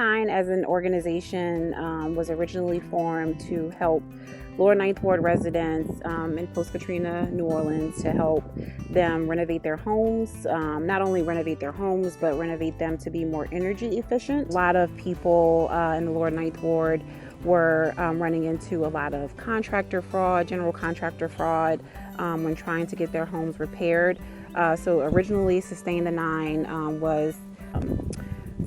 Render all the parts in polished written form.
L9 as an organization was originally formed to help Lower Ninth Ward residents in post-Katrina New Orleans, to help them renovate their homes, not only renovate their homes, but renovate them to be more energy efficient. A lot of people in the Lower Ninth Ward were running into a lot of contractor fraud, general contractor fraud, when trying to get their homes repaired. So originally Sustain the Nine was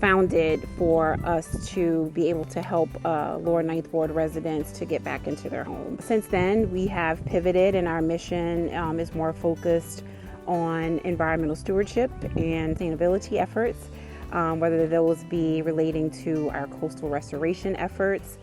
founded for us to be able to help Lower Ninth Ward residents to get back into their homes. Since then, we have pivoted, and our mission is more focused on environmental stewardship and sustainability efforts, whether those be relating to our coastal restoration efforts,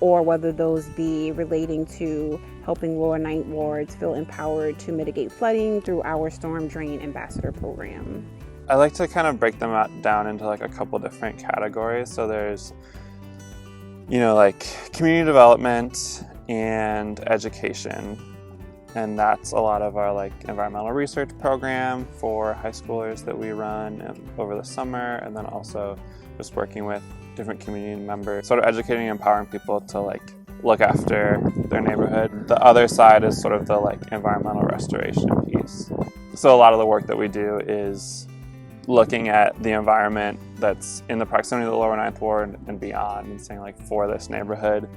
or whether those be relating to helping Lower Ninth Wards feel empowered to mitigate flooding through our Storm Drain Ambassador program. I like to kind of break them down into like a couple different categories. So there's, like community development and education. And that's a lot of our like environmental research program for high schoolers that we run over the summer, and then also just working with different community members, sort of educating and empowering people to like look after their neighborhood. The other side is sort of the like environmental restoration piece. So a lot of the work that we do is looking at the environment that's in the proximity of the Lower Ninth Ward and beyond, and saying like, for this neighborhood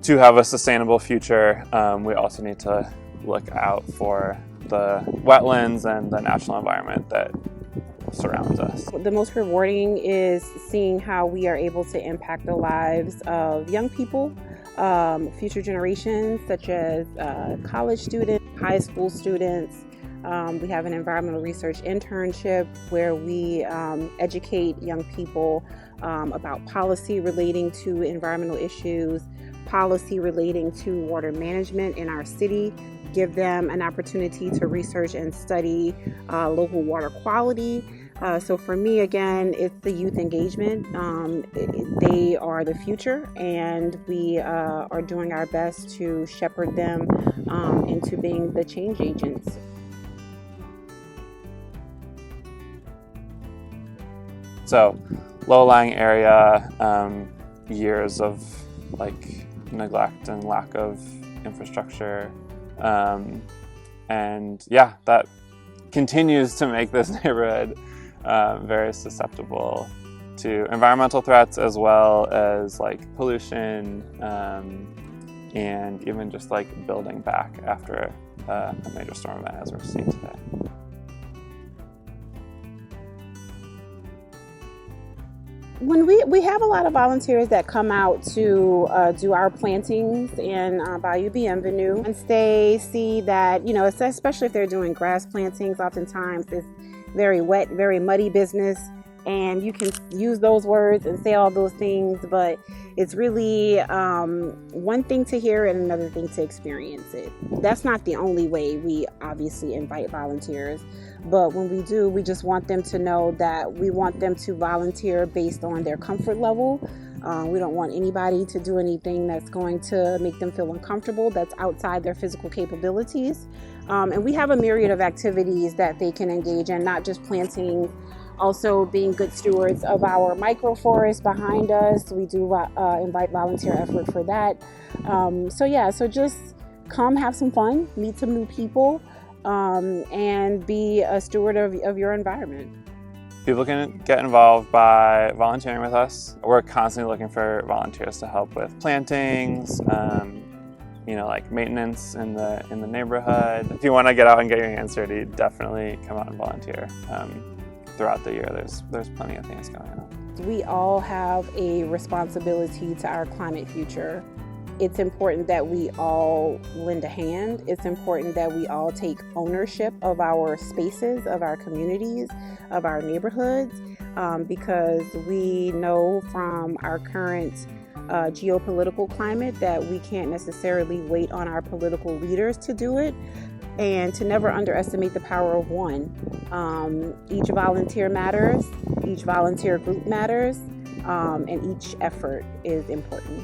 to have a sustainable future, we also need to look out for the wetlands and the natural environment that surrounds us. The most rewarding is seeing how we are able to impact the lives of young people, future generations, such as college students, high school students. We have an environmental research internship where we educate young people about policy relating to environmental issues, policy relating to water management in our city, give them an opportunity to research and study local water quality. So for me, again, it's the youth engagement. They are the future, and we are doing our best to shepherd them into being the change agents. So low-lying area, years of like neglect and lack of infrastructure, and yeah, that continues to make this neighborhood very susceptible to environmental threats, as well as like pollution, and even just like building back after a major storm event, as we're seeing today. When we have a lot of volunteers that come out to do our plantings in Bayou Bienvenue, once they see that, especially if they're doing grass plantings, oftentimes it's very wet, very muddy business, and you can use those words and say all those things, but it's really one thing to hear and another thing to experience it. That's not the only way we obviously invite volunteers, but when we do, we just want them to know that we want them to volunteer based on their comfort level. We don't want anybody to do anything that's going to make them feel uncomfortable, that's outside their physical capabilities. And we have a myriad of activities that they can engage in, not just planting, also being good stewards of our microforest behind us. We do invite volunteer effort for that. So just come have some fun, meet some new people, and be a steward of your environment. People can get involved by volunteering with us. We're constantly looking for volunteers to help with plantings, like maintenance in the neighborhood. If you want to get out and get your hands dirty, definitely come out and volunteer. Throughout the year, there's plenty of things going on. We all have a responsibility to our climate future. It's important that we all lend a hand. It's important that we all take ownership of our spaces, of our communities, of our neighborhoods, because we know from our current geopolitical climate that we can't necessarily wait on our political leaders to do it, and to never underestimate the power of one. Each volunteer matters, each volunteer group matters, and each effort is important.